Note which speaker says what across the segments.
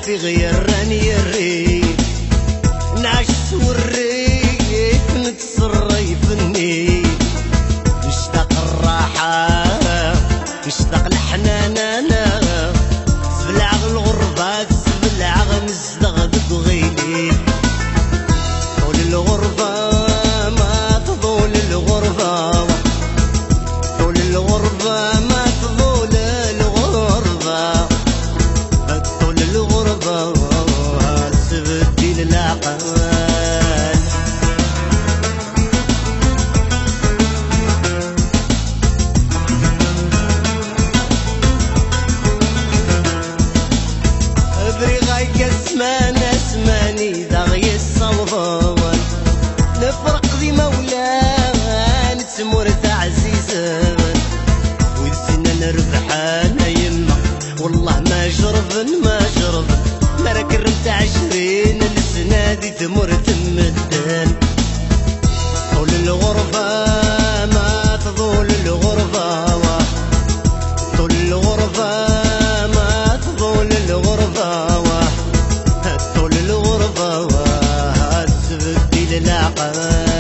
Speaker 1: في غير راني الريف نعش والريف نتصري في النيل نشتاق الراحة نشتاق الحنان انا سبلع الغربة سبلع نزدغدق غيلي طول الغربة ما تطول الغربة طول الغربة ما تطول الغربة طول الغربة سبدي العقل اسماني داغي الصوفان نفرق ذي مولان تمور تعزيزان ويدسنا نربحان يما والله ما جربن ما ركرمت 20 السنة دي تمر تمدان طول الغربة ما تطول الغربة طول الغربة ما تطول الغربة طول الغربة تبدي للعقل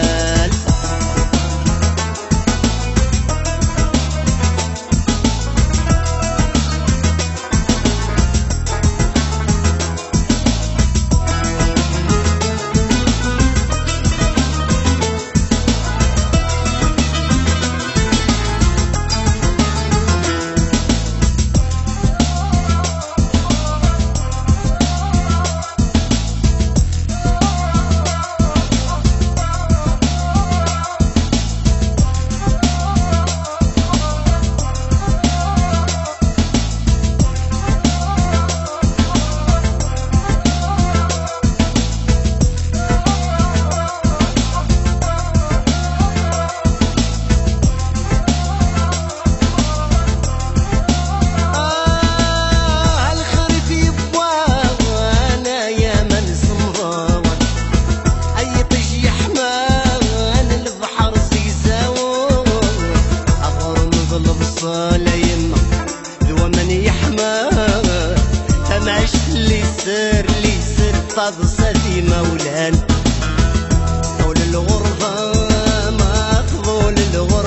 Speaker 1: لي سر طبصتي مولان طول الغربة ما تطول الغربة